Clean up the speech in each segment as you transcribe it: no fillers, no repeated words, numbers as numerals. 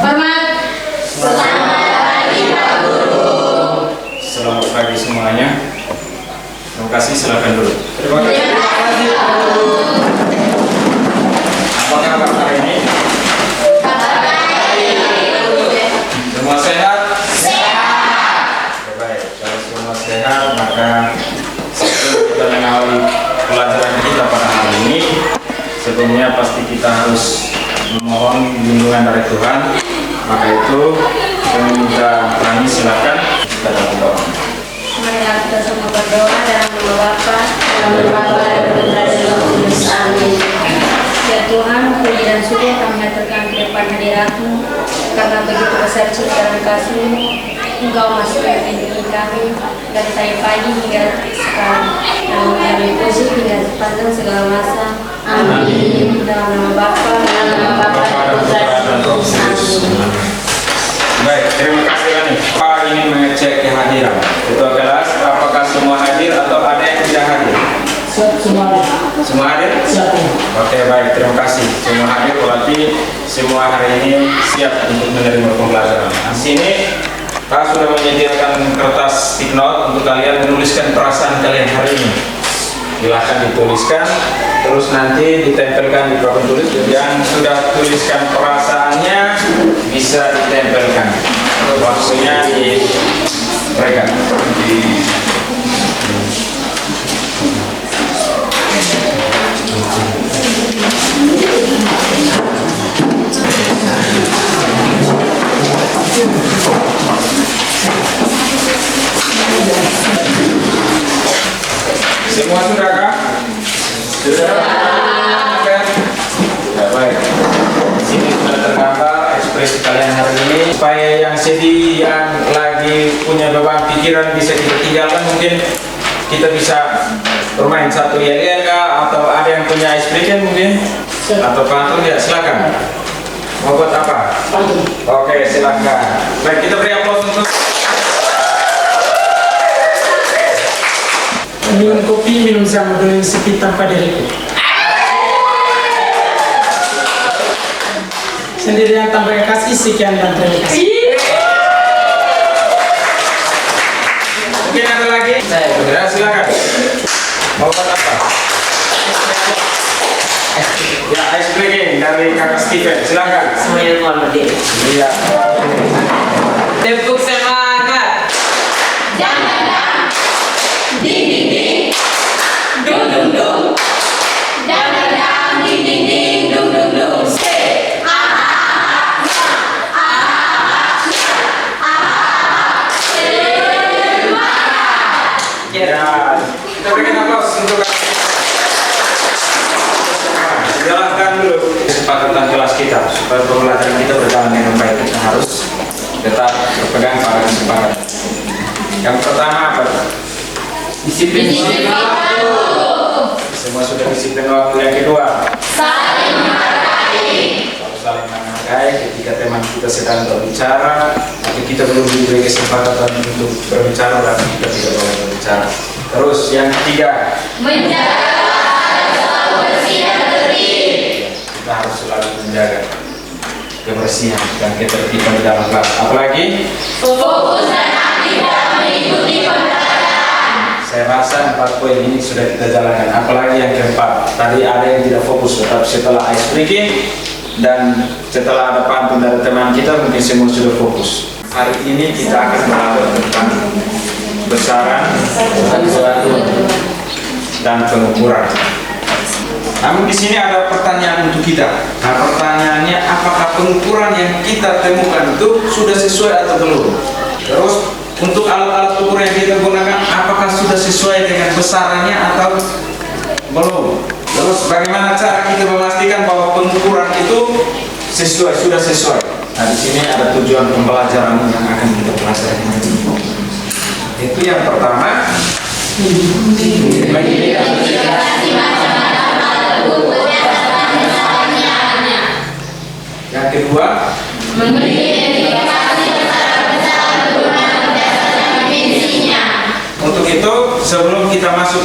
Hormat. Selamat pagi Pak Guru. Selamat pagi semuanya. Terima kasih, silakan dulu. Terima kasih Pak Guru. Apa kabar hari ini? Kabar baik. Semua sehat? Sehat. Ya, baik, kalau semua sehat maka sebelum kita mengawali pelajaran kita pada hari ini, sebelumnya pasti kita harus memohon bimbingan dari Tuhan. Maka itu kami minta Rani silakan kita dalam doa. Marilah kita semua berdoa dalam nama Bapa, dalam nama Bapa dan Putra dan Roh Kudus. Amin. Ya Tuhan, puji dan syukur kami haturkan ke depan hadirat-Mu, karena begitu besar cinta dan kasih-Mu, Engkau masih melindungi kami dari tadi pagi hingga sekarang, dan kami puji hingga sepanjang segala masa. Amin. Dalam nama Bapa, dalam nama Bapa dan Putra dan Roh Kudus. Amin. Baik, terima kasih Rani. Pak ingin mengecek kehadiran ketua kelas, apakah semua hadir atau ada yang tidak hadir? Semua ada. Semua hadir? Siap. Oke, baik, terima kasih. Semua hadir, berarti semua hari ini siap untuk menerima pembelajaran. Nah, sini Pak sudah menyediakan kertas stick note untuk kalian menuliskan perasaan kalian hari ini. Silahkan dituliskan, terus nanti ditempelkan di papan tulis. Yang sudah tuliskan perasaannya bisa ditempelkan. Waktunya di mereka. Semua sudah kah? Sudah. Ya, baik. Di sini sudah tergambar ekspresi kalian hari ini. Supaya yang sedih, yang lagi punya beban pikiran bisa kita tinggalkan, mungkin kita bisa bermain satu yel kah, atau ada yang punya ice breaking mungkin, atau pantun ya, silakan. Mau buat apa? Pantun. Oke, silakan. Baik, kita beri aplaus untuk Minum kopi, minum sama dengan sepi tanpa diriku. Sendirian tanpa kasih, sekian dan terima kasih. mungkin ada lagi. Ya, silakan. Mau buat apa? Ya, ice breaking dari kakak Steven, silakan. Semuanya Muhammad diri. Iya. Tepuk semangat. Jangan ding ding ding, dung dung dung. Jangan ding ding ding, dung dung dung. Say Ya, kita berikan aplaus untuk jalankan dulu kesepakatan kelas kita supaya pembelajaran kita berjalan dengan baik. Kita harus tetap berpegang pada kesepakatan. Yang pertama apa? Disiplin. Semua sudah disiplin waktu. Yang kedua, saling menghargai. saling menghargai ketika teman kita sedang berbicara, tapi kita belum diberi kesempatan untuk berbicara, berarti kita tidak boleh berbicara. Terus yang ketiga, Menjaga dan selalu bersih dan tertib. kita harus selalu menjaga kebersihan dan ketertiban di dalam kelas. Apalagi Fokus dan aktif dalam mengikuti pembelajaran. saya rasa 4 poin ini sudah kita jalankan. Apalagi yang keempat, tadi ada yang tidak fokus, tetapi setelah ice breaking dan setelah ada pantun dari teman kita, mungkin semua sudah fokus. Hari ini kita akan belajar tentang besaran, dan pengukuran. Namun di sini ada pertanyaan untuk kita. Nah, pertanyaannya, apakah pengukuran yang kita temukan itu sudah sesuai atau belum? Terus untuk alat-alat ukur yang kita gunakan, apakah sudah sesuai dengan besarannya atau belum? Terus bagaimana cara kita memastikan bahwa pengukuran itu sudah sesuai? Nah, di sini ada tujuan pembelajaran yang akan kita pelajari. Itu yang pertama. Yang kedua, untuk itu sebelum kita masuk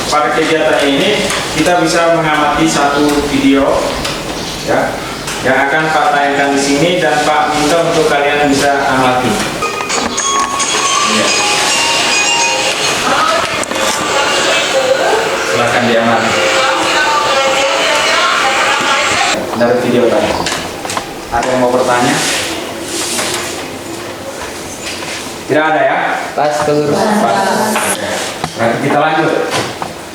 pada kegiatan ini, kita bisa mengamati satu video ya yang akan Pak tayangkan di sini, dan Pak juga untuk kalian bisa amati. Ya. Silahkan diamati dari video tadi. Ada yang mau bertanya? Tidak ada ya? Pas pengurus. Berarti kita lanjut.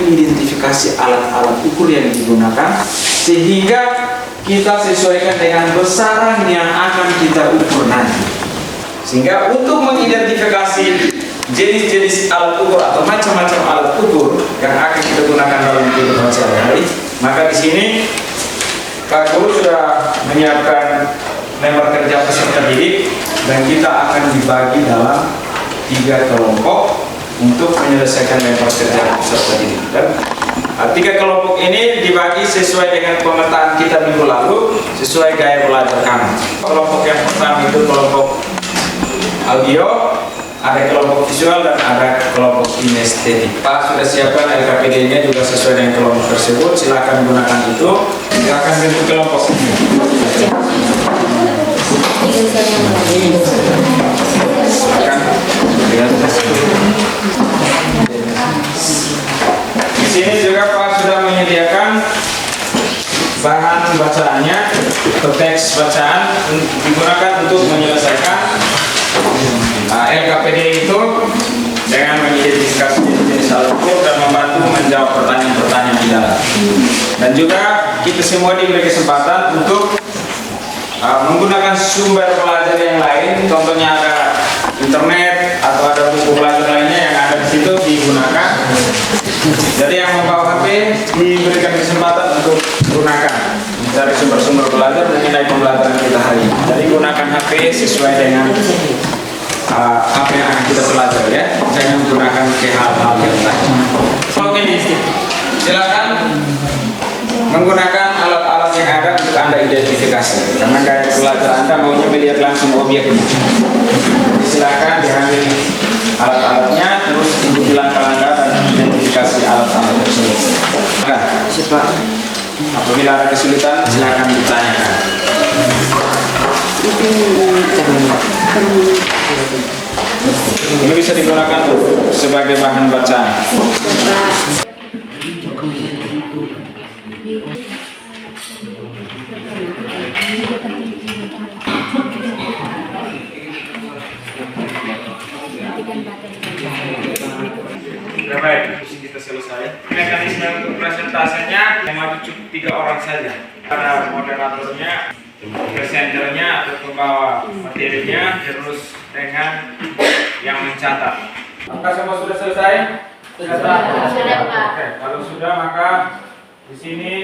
Identifikasi alat-alat ukur yang digunakan sehingga kita sesuaikan dengan besaran yang akan kita ukur nanti. Sehingga untuk mengidentifikasi jenis-jenis alat ukur atau macam-macam alat ukur yang akan kita gunakan dalam kehidupan sehari-hari, maka di sini Pak Guru sudah menyiapkan lembar kerja peserta didik dan kita akan dibagi dalam 3 kelompok untuk menyelesaikan lembar kerja peserta didik. Dan 3 kelompok ini dibagi sesuai dengan pemetaan kita minggu lalu, sesuai gaya belajar kami. Kelompok yang pertama itu kelompok audio, ada kelompok visual dan ada kelompok kinestetik. Pak sudah siapkan LKPD-nya juga sesuai dengan kelompok tersebut. Silakan gunakan itu. Silakan bentuk kelompok ini. Di sini juga Pak sudah menyediakan bahan bacaannya atau teks bacaan digunakan untuk menyelesaikan LKPD itu dengan mengidentifikasi jenis alat ukur dan membantu menjawab pertanyaan-pertanyaan di dalam. Dan juga kita semua diberi kesempatan untuk menggunakan sumber belajar yang lain, contohnya ada internet atau ada buku belajar lainnya yang ada di situ digunakan. Jadi yang membawa HP diberikan kesempatan untuk gunakan mencari sumber-sumber belajar mengenai pembelajaran kita hari ini. Jadi gunakan HP sesuai dengan apa yang akan kita pelajari ya, jangan menggunakan ke hal-hal yang lain. Oke, silakan menggunakan alat-alat yang ada untuk Anda identifikasi. Karena gaya belajar Anda maunya melihat langsung objeknya. Silakan diambil alat-alatnya, terus ikuti langkah-langkah dan identifikasi alat-alat tersebut. Nah, apabila ada kesulitan, silakan ditanyakan. Ini bisa digunakan sebagai bahan bacaan. Baik, kita selesai. Mekanisme untuk presentasinya yang maju cukup 3 orang saja. Ada moderatornya, presenternya atau pembawa materinya, terus dengan yang mencatat. Apakah semua sudah selesai? Sudah, Pak. Oke, kalau sudah maka di sini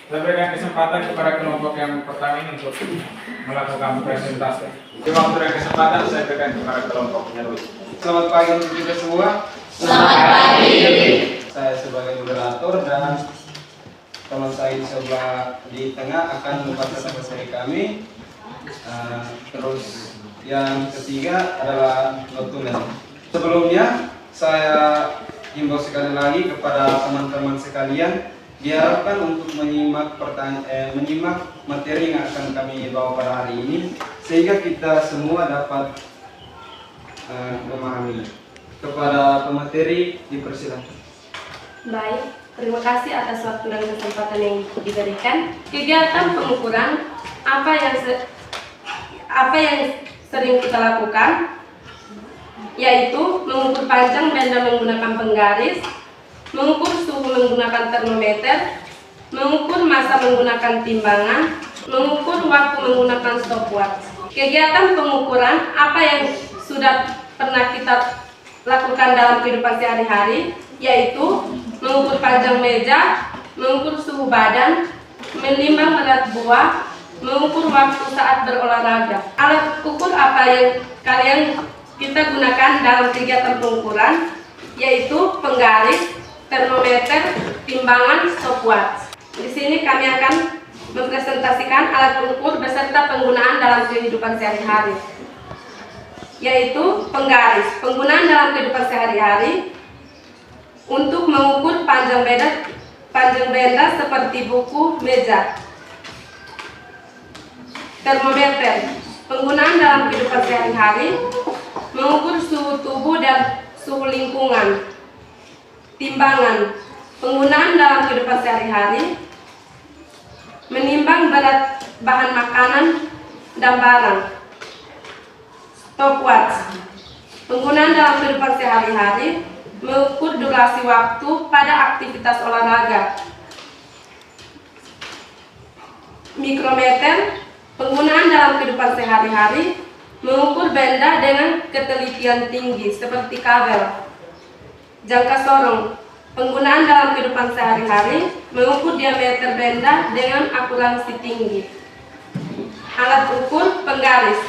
saya berikan kesempatan kepada kelompok yang pertama ini untuk melakukan presentasi. Di waktu dan kesempatan saya berikan kepada kelompoknya dulu. Selamat pagi untuk kita semua. Selamat pagi. Saya sebagai moderator dan teman saya di sebelah di tengah akan membacakan materi kami. Terus yang ketiga adalah notulen. Sebelumnya saya himbau sekali lagi kepada teman-teman sekalian diharapkan untuk menyimak materi yang akan kami bawa pada hari ini sehingga kita semua dapat memahami. Kepada pemateri dipersilakan. Baik, terima kasih atas waktu dan kesempatan yang diberikan. Kegiatan pengukuran apa yang sering kita lakukan yaitu mengukur panjang benda menggunakan penggaris, mengukur suhu menggunakan termometer, mengukur massa menggunakan timbangan, mengukur waktu menggunakan stopwatch. Kegiatan pengukuran apa yang sudah pernah kita lakukan dalam kehidupan sehari-hari yaitu mengukur panjang meja, mengukur suhu badan, menimbang berat buah, mengukur waktu saat berolahraga. Alat ukur apa yang kita gunakan dalam kegiatan pengukuran yaitu penggaris, termometer, timbangan, stopwatch. Di sini kami akan mempresentasikan alat ukur beserta penggunaan dalam kehidupan sehari-hari. Yaitu penggaris, penggunaan dalam kehidupan sehari-hari untuk mengukur panjang benda seperti buku, meja. Termometer, penggunaan dalam kehidupan sehari-hari, mengukur suhu tubuh dan suhu lingkungan. Timbangan, penggunaan dalam kehidupan sehari-hari, menimbang berat bahan makanan dan barang. Stopwatch, penggunaan dalam kehidupan sehari-hari, mengukur durasi waktu pada aktivitas olahraga. Mikrometer, penggunaan dalam kehidupan sehari-hari, mengukur benda dengan ketelitian tinggi seperti kabel. Jangka sorong, penggunaan dalam kehidupan sehari-hari, mengukur diameter benda dengan akurasi tinggi. Alat ukur penggaris,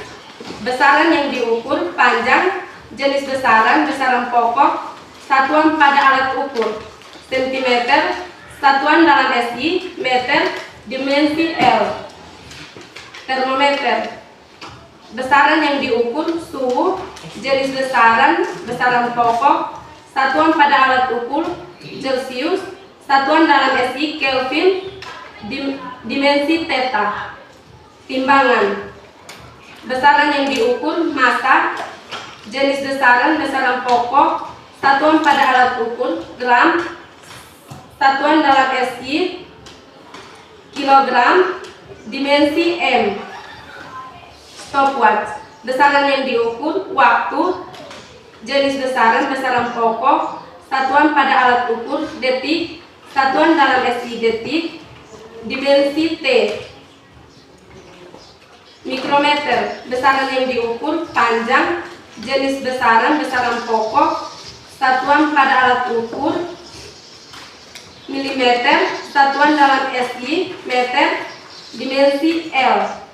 besaran yang diukur, panjang, jenis besaran, besaran pokok, satuan pada alat ukur, sentimeter, satuan dalam SI, meter, dimensi L. Termometer, besaran yang diukur, suhu, jenis besaran, besaran pokok, satuan pada alat ukur, Celcius, satuan dalam SI, Kelvin, dimensi theta. Timbangan, besaran yang diukur, massa, jenis besaran, besaran pokok, satuan pada alat ukur, gram, satuan dalam SI, kilogram, dimensi M. Stopwatch, besaran yang diukur, waktu, jenis besaran, besaran pokok, satuan pada alat ukur, detik, satuan dalam SI, detik, dimensi T. Mikrometer, besaran yang diukur, panjang, jenis besaran, besaran pokok, satuan pada alat ukur, milimeter, satuan dalam SI, meter, dimensi L.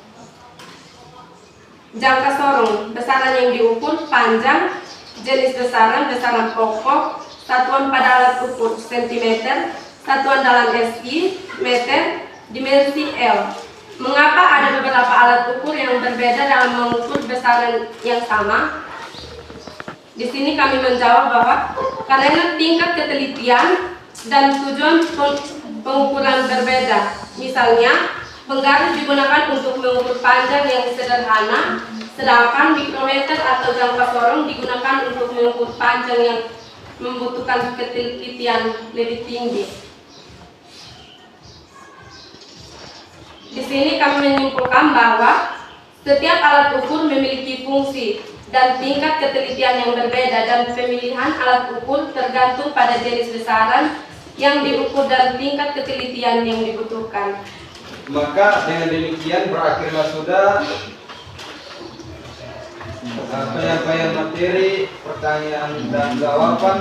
Jangka sorong, besaran yang diukur, panjang, jenis besaran, besaran pokok, satuan pada alat ukur, sentimeter, satuan dalam SI, meter, dimensi L. Mengapa ada beberapa alat ukur yang berbeda dalam mengukur besaran yang sama? Di sini kami menjawab bahwa karena tingkat ketelitian dan tujuan pengukuran berbeda. Misalnya, penggaris digunakan untuk mengukur panjang yang sederhana, sedangkan mikrometer atau jangka sorong digunakan untuk mengukur panjang yang membutuhkan ketelitian lebih tinggi. Di sini kami menyimpulkan bahwa setiap alat ukur memiliki fungsi dan tingkat ketelitian yang berbeda, dan pemilihan alat ukur tergantung pada jenis besaran yang diukur dan tingkat ketelitian yang dibutuhkan. Maka dengan demikian berakhirlah sudah penyampaian materi, pertanyaan dan jawaban,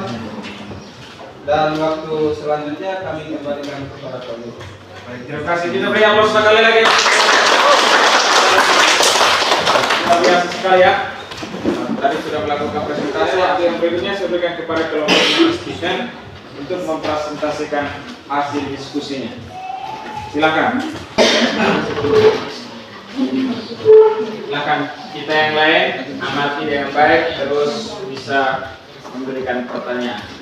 dan waktu selanjutnya kami kembalikan kepada Pak Guru. Baik, terima kasih. Kita beri aplaus sekali lagi. Luar biasa sekali ya. Tadi sudah melakukan presentasi. Yang berikutnya saya berikan kepada kelompok Stephen untuk mempresentasikan hasil diskusinya. Silakan. Silakan kita yang lain amati dengan baik, terus bisa memberikan pertanyaan.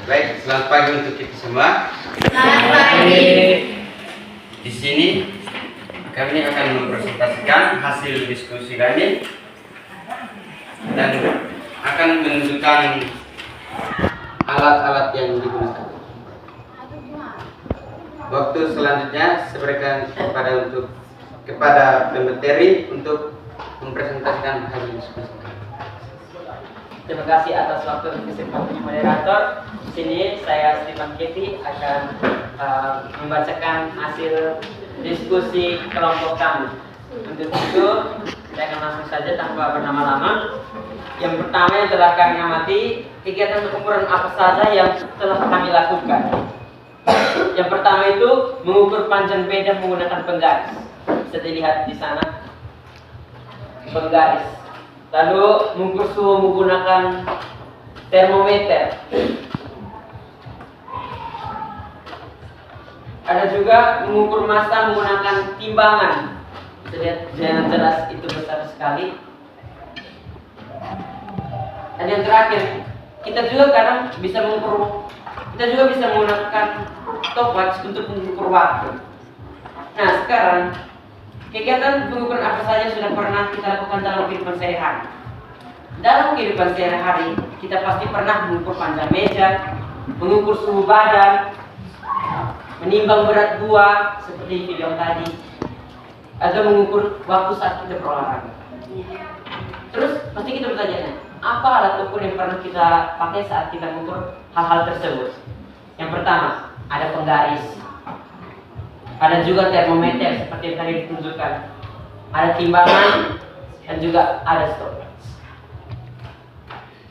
Baik, selamat pagi untuk kita semua. Selamat pagi. Di sini kami akan mempresentasikan hasil diskusi kami dan akan menunjukkan alat-alat yang digunakan. Waktu selanjutnya saya berikan kepada pemateri untuk mempresentasikan hasil diskusi. Terima kasih atas waktu dan kesempatan moderator. Di sini saya Stephen Keti akan membacakan hasil diskusi kelompok kami. Untuk itu saya akan langsung saja tanpa berlama-lama. Yang pertama yang telah kami amati, kegiatan pengukuran apa saja yang telah kami lakukan. Yang pertama itu mengukur panjang beda menggunakan penggaris. Bisa dilihat di sana penggaris. Lalu mengukur suhu menggunakan termometer. Ada juga mengukur massa menggunakan timbangan. Bisa lihat dengan jelas itu besar sekali. Dan yang terakhir, kita juga bisa menggunakan stopwatch untuk mengukur waktu. Nah, sekarang kegiatan pengukuran apa saja yang sudah pernah kita lakukan dalam kehidupan sehari-hari? Dalam kehidupan sehari-hari, kita pasti pernah mengukur panjang meja, mengukur suhu badan, menimbang berat buah seperti video tadi, atau mengukur waktu saat kita berolahraga. Terus pasti kita bertanya, apa alat ukur yang pernah kita pakai saat kita mengukur hal-hal tersebut? Yang pertama, ada penggaris, ada juga termometer seperti yang tadi ditunjukkan, ada timbangan, dan juga ada stopwatch.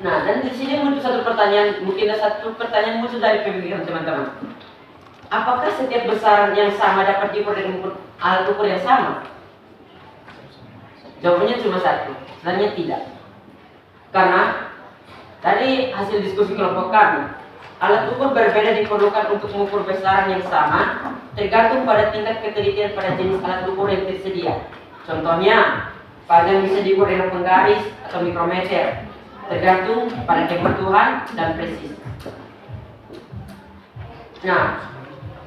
Nah, dan di sini muncul satu pertanyaan, mungkin ada satu pertanyaan muncul dari pemikiran teman-teman. Apakah setiap besaran yang sama dapat diukur dengan alat ukur yang sama? Jawabannya cuma satu, sebenarnya tidak. Karena tadi hasil diskusi kelompok kami, alat ukur berbeda diperlukan untuk mengukur besaran yang sama, tergantung pada tingkat ketelitian pada jenis alat ukur yang tersedia. Contohnya, panjang bisa diukur dengan penggaris atau mikrometer, tergantung pada kebutuhan dan presisi. Nah,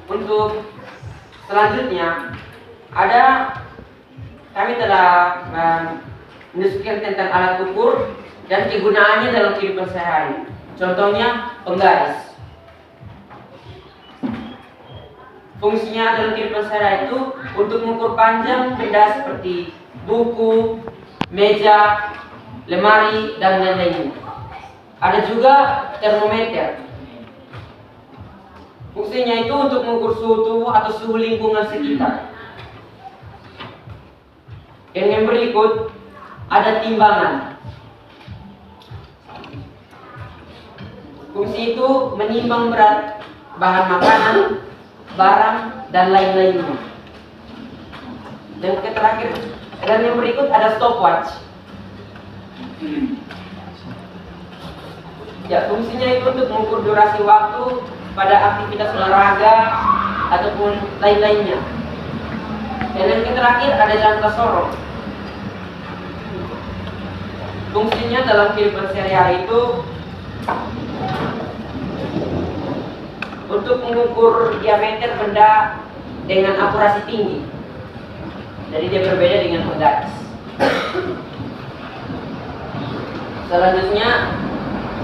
untuk selanjutnya kami telah mendiskusikan tentang alat ukur dan kegunaannya dalam kehidupan sehari-hari. Contohnya penggaris. Fungsinya dalam kehidupan sehari-hari itu untuk mengukur panjang benda seperti buku, meja, lemari, dan lain-lainnya. Ada juga termometer. Fungsinya itu untuk mengukur suhu tubuh atau suhu lingkungan sekitar. Yang berikut ada timbangan. Fungsi itu menimbang berat bahan makanan, barang, dan lain-lainnya. Dan terakhir, dan yang berikut ada stopwatch. Ya, fungsinya itu untuk mengukur durasi waktu pada aktivitas olahraga ataupun lain-lainnya. Dan yang terakhir ada jangka sorong. Fungsinya dalam kehidupan sehari-hari itu untuk mengukur diameter benda dengan akurasi tinggi. Jadi dia berbeda dengan penggaris. Selanjutnya,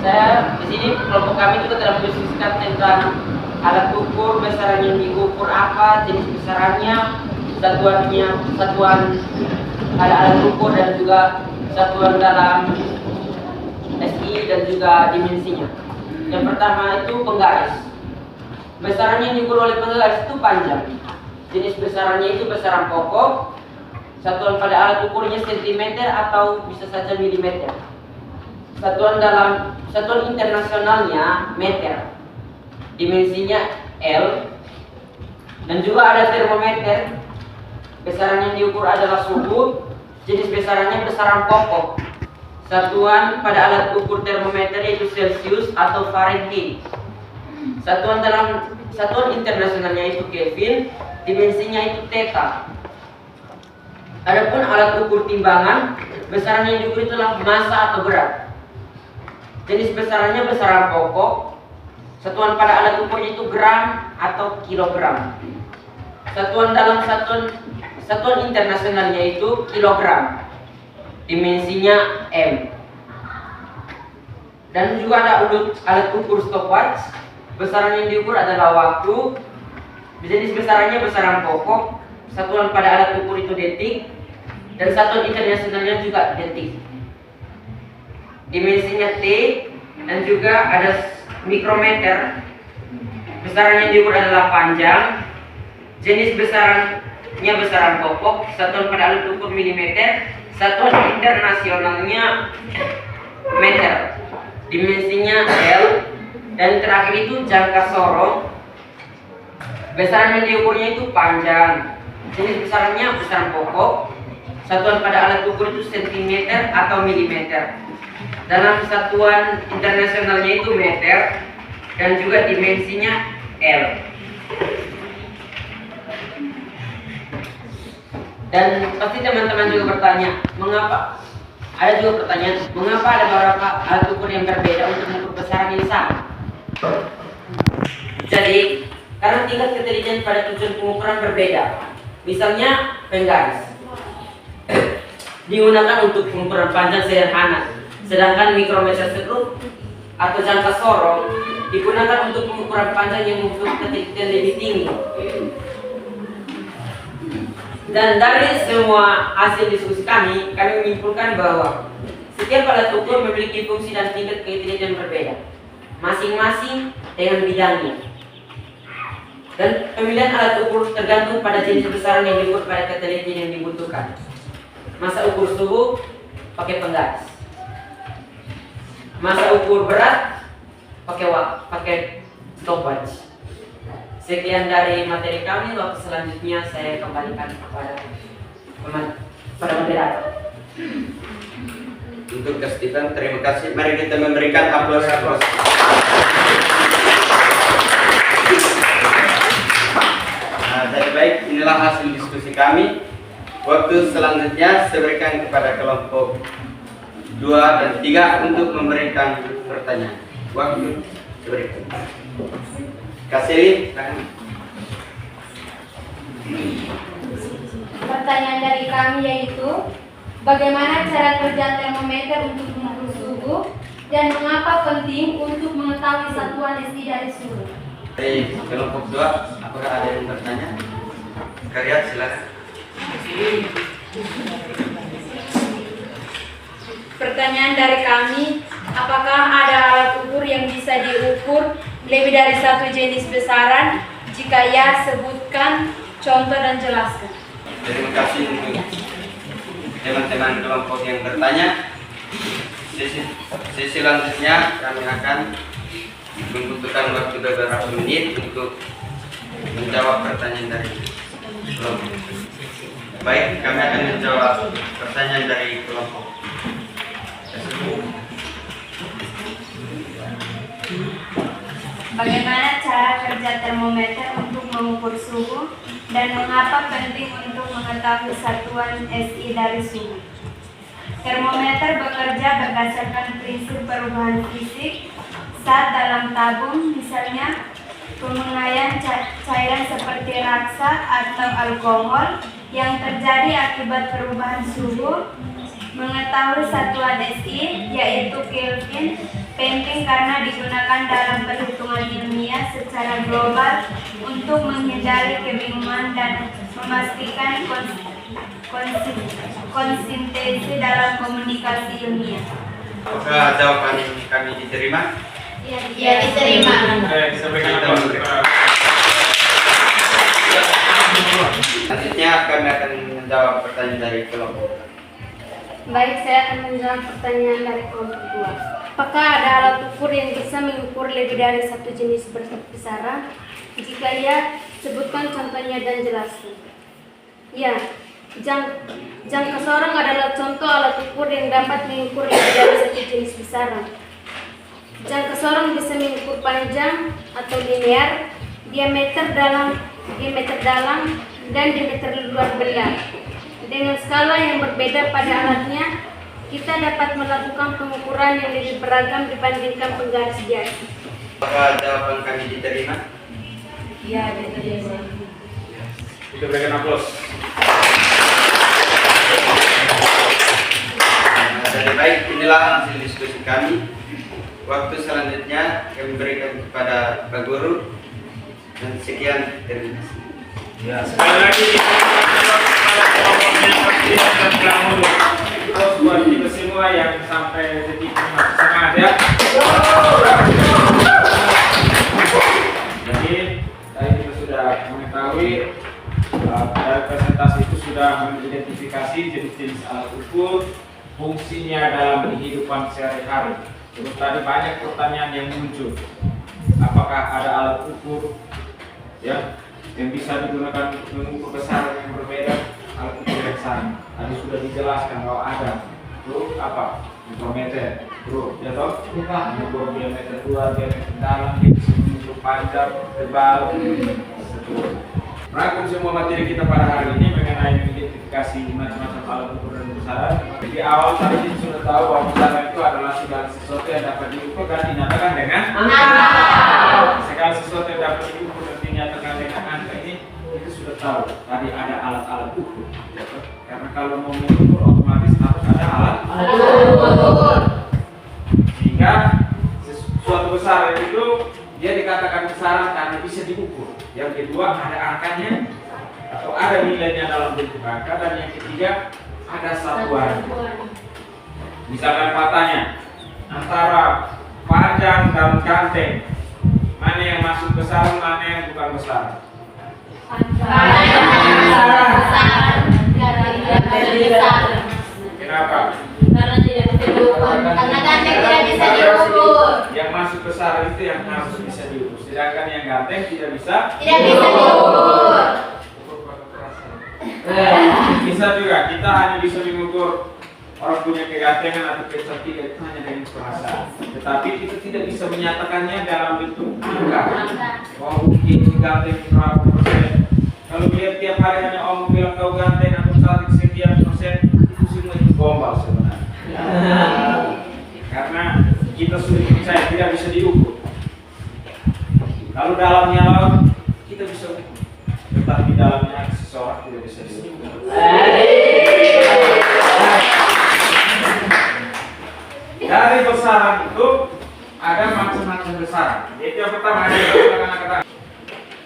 saya di sini kelompok kami juga telah mendiskusikan tentang alat ukur, besaran yang diukur apa, jenis besarannya, satuan ada alat ukur dan juga satuan dalam SI dan juga dimensinya. Yang pertama itu penggaris. Besaran yang diukur oleh penggaris itu panjang. Jenis besarannya itu besaran pokok. Satuan pada alat ukurnya sentimeter atau bisa saja milimeter. Satuan internasionalnya meter. Dimensinya L. Dan juga ada termometer. Besaran yang diukur adalah suhu. Jenis besarannya besaran pokok. Satuan pada alat ukur termometer yaitu Celsius atau Fahrenheit. Satuan internasionalnya itu Kelvin, dimensinya itu theta. Adapun alat ukur timbangan, besaran yang diukur itulah massa atau berat. Jenis besarannya besaran pokok. Satuan pada alat ukurnya itu gram atau kilogram. Satuan internasionalnya itu kilogram. Dimensinya M. Dan juga ada alat ukur stopwatch. Besaran yang diukur adalah waktu. Jenis besarannya besaran pokok. Satuan pada alat ukur itu detik. Dan satuan internasionalnya juga detik. Dimensinya T. Dan juga ada mikrometer. Besaran yang diukur adalah panjang. Jenis besarannya besaran pokok. Satuan pada alat ukur milimeter. Satuan internasionalnya meter. Dimensinya L. Dan terakhir itu jangka sorong. Besaran yang diukurnya itu panjang. Jenis besarannya besaran pokok. Satuan pada alat ukur itu sentimeter atau milimeter. Dalam satuan internasionalnya itu meter. Dan juga dimensinya L. Dan pasti teman-teman juga bertanya, mengapa? Ada juga pertanyaan, mengapa ada beberapa alat ukur yang berbeda untuk mengukur besaran yang sama? Jadi, karena tingkat ketelitian pada tujuan pengukuran berbeda. Misalnya penggaris digunakan untuk pengukuran panjang sederhana, sedangkan mikrometer stroke atau jangka sorong digunakan untuk pengukuran panjang yang membutuhkan ketelitian lebih tinggi. Dan dari semua hasil diskusi kami menyimpulkan bahwa setiap alat ukur memiliki fungsi dan tingkat ketelitian berbeda, masing-masing dengan bidangnya. Dan pemilihan alat ukur tergantung pada jenis besaran yang diukur pada ketelitian yang dibutuhkan. Masa ukur suhu pakai penggaris, masa ukur berat pakai stopwatch. Sekian dari materi kami. Waktu selanjutnya saya kembalikan kepada moderator. Untuk Kak Stephen, terima kasih. Mari kita memberikan aplaus. Jadi baik, inilah hasil diskusi kami. Waktu selanjutnya saya berikan kepada kelompok 2 dan 3 untuk memberikan pertanyaan. Waktu saya berikan. Kasih, silakan. Pertanyaan dari kami yaitu, bagaimana cara kerja termometer untuk mengukur suhu dan mengapa penting untuk mengetahui satuan SI dari suhu? Dari kelompok 2, apakah ada yang bertanya? Karya, silakan. Pertanyaan dari kami, apakah ada alat ukur yang bisa diukur lebih dari satu jenis besaran? Jika ya, sebutkan contoh dan jelaskan. Terima kasih untuk teman-teman kelompok yang bertanya. Sesi selanjutnya kami akan membutuhkan waktu beberapa menit untuk menjawab pertanyaan dari kelompok. Baik, kami akan menjawab pertanyaan dari kelompok. Bagaimana cara kerja termometer untuk mengukur suhu dan mengapa penting untuk mengetahui satuan SI dari suhu? Termometer bekerja berdasarkan prinsip perubahan fisik saat dalam tabung, misalnya pemengaian cairan seperti raksa atau alkohol yang terjadi akibat perubahan suhu. Mengetahui satuan SI yaitu Kelvin penting karena digunakan dalam perhitungan ilmiah secara global untuk menghindari kebingungan dan memastikan konsistensi dalam komunikasi ilmiah. Apakah jawaban kami diterima? Ya, diterima. Selanjutnya kami akan menjawab pertanyaan dari kelompok. Baik, saya akan menjawab pertanyaan dari kelompok 2. Apakah ada alat ukur yang bisa mengukur lebih dari satu jenis besaran? Jika ya, sebutkan contohnya dan jelaskan. Ya, jangka sorong adalah contoh alat ukur yang dapat mengukur lebih dari satu jenis besaran. Jangka sorong bisa mengukur panjang atau linear, diameter dalam, dan diameter luar benda. Dengan skala yang berbeda pada alatnya, kita dapat melakukan pengukuran yang lebih beragam dibandingkan penggaris biasa. Apakah jawaban kami diterima? Ya, diterima. Kita berikan aplaus. Jadi baik, inilah hasil diskusi kami. Waktu selanjutnya kami berikan kepada Pak Guru. Dan sekian, terima kasih. Ya, sekali lagi terus buat kita semua yang sampai detik ini semangat ya. Jadi tadi kita sudah mengetahui dari presentasi itu sudah mengidentifikasi jenis-jenis alat ukur, fungsinya dalam kehidupan sehari-hari. Terus tadi banyak pertanyaan yang muncul. Apakah ada alat ukur ya yang bisa digunakan untuk mengukur besaran yang berbeda? Alat ukur yang sama. Tadi sudah dijelaskan bahwa ada. Bro, apa? Mikrometer. Bro, ya toh? Mengukur diameter luar, diameter dalam, mengukur panjang, tebal, seterusnya. Merangkum semua materi kita pada hari ini mengenai identifikasi macam-macam alat ukur dan besaran. Di awal tadi kita sudah tahu bahwa besaran itu adalah segala sesuatu yang dapat diukur dan dinyatakan dengan angka. Segala sesuatu yang dapat diukur dan dinyatakan dengan angka ini itu sudah tahu tadi ada alat-alat ukur. Karena kalau mau mengukur otomatis harus ada alat ukur. Sehingga suatu besaran itu dia dikatakan besaran karena bisa diukur. Yang kedua ada angkanya atau ada nilainya dalam bentuk angka, dan yang ketiga ada satuan. Misalkan patanya antara panjang dan ganteng, mana yang masuk besaran, mana yang bukan besaran? Kenapa? Karena tidak bisa diukur. Karena ganteng tidak bisa diukur. Yang masuk besaran itu yang harus bisa diukur, sedangkan yang ganteng tidak bisa. Tidak bisa diukur. Bisa juga kita hanya bisa mengukur orang punya kegantengan atau kecantikan itu hanya dengan perasaan, tetapi kita tidak bisa menyatakannya dalam bentuk angka. Oh, ini ganteng berapa persen? Kalau lihat tiap hari hanya om bilang kau ganteng atau cantik sekian persen, itu semua itu gombal sebenarnya. Karena kita sudah percaya tidak bisa diukur. Kalau dalamnya laut kita bisa ukur, tetapi dalamnya seseorang tidak bisa diukur. Dari besaran itu ada macam-macam besaran. Itu yang pertama ada kata-kata.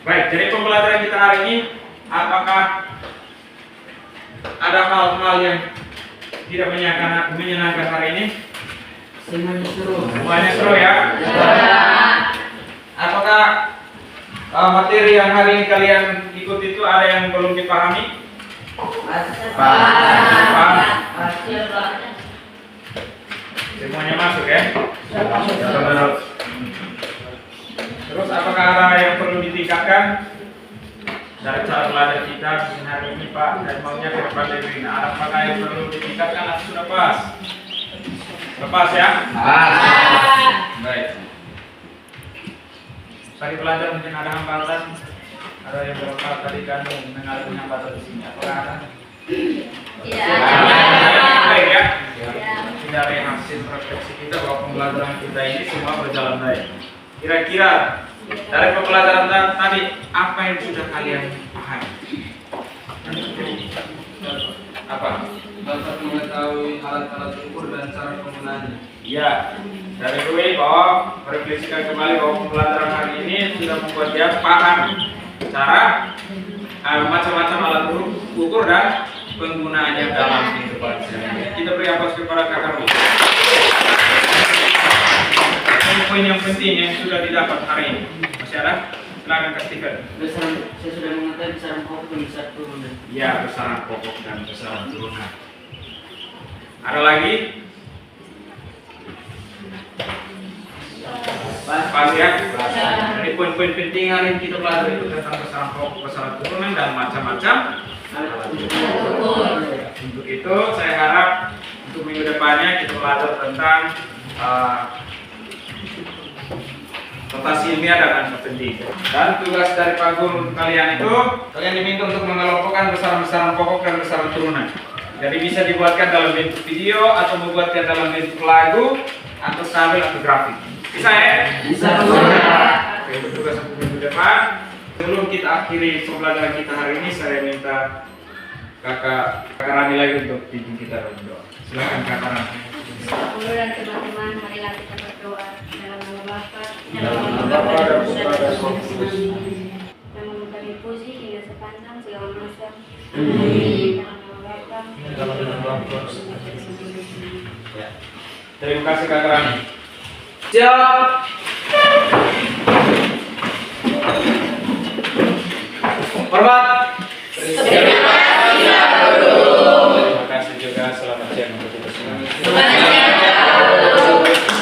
Baik, jadi pembelajaran kita hari ini, apakah ada hal-hal yang tidak menyenangkan hari ini? Semuanya seru. Semuanya seru ya? Apakah materi yang hari ini kalian ikut itu ada yang belum dipahami? Paham? Semuanya masuk ya? Terus apakah ada yang perlu ditingkatkan dari cara belajar kita hari ini Pak, dan maunya ke depan lebih? Apakah yang perlu ditingkatkan atau sudah pas? Lepas ya? Baik. Tadi belajar mungkin ada hambatan, ada yang berlepas tadi kan mengalami hambatan di sini. Apakah ada? Baik ya? Dari hasil refleksi kita bahwa pembelajaran kita ini semua berjalan baik. Kira-kira dari pembelajaran tadi apa yang sudah kalian pahami? Apa? Dapat mengetahui alat-alat ukur dan cara penggunaannya. Ya, dari Rui bahwa merefleksikan kembali bahwa pembelajaran hari ini sudah membuat dia paham cara macam-macam alat ukur dan penggunaannya dalam kehidupan sehari-hari. Kita beri aplaus kepada Kakak Rui. Poin yang penting yang sudah didapat hari ini masih ada? Silakan Kak Steven. Besaran, saya sudah mengetahui besaran pokok dan besaran turunan. Ya, besaran pokok dan besaran turunan. Ada lagi? Pas ya? Jadi poin-poin penting hari ini kita belajar itu tentang besaran pokok, besaran turunan dan macam-macam. Untuk itu saya harap untuk minggu depannya kita belajar tentang notasi ilmiah dan angka penting. Dan tugas dari Pak Guru kalian itu, kalian diminta untuk mengelompokkan besaran-besaran pokok dan besaran turunan. Jadi bisa dibuatkan dalam bentuk video atau membuatkan dalam bentuk lagu atau tabel atau grafik. Bisa ya? Bisa. Oke, itu tugas untuk minggu depan. Sebelum kita akhiri pembelajaran kita hari ini, saya minta Kakak Rani lagi untuk pimpin kita berdoa. Silakan Kakak Rani. Guru dan teman-teman, marilah kita berdoa dalam nama Bapa, Dalam nama Bapa dan Putra dan Roh Kudus. yang kami puji hingga sepanjang segala masa. Amin. Dalam nama Bapa. Ya. Terima kasih Kakak Rani. Siap. Hormat.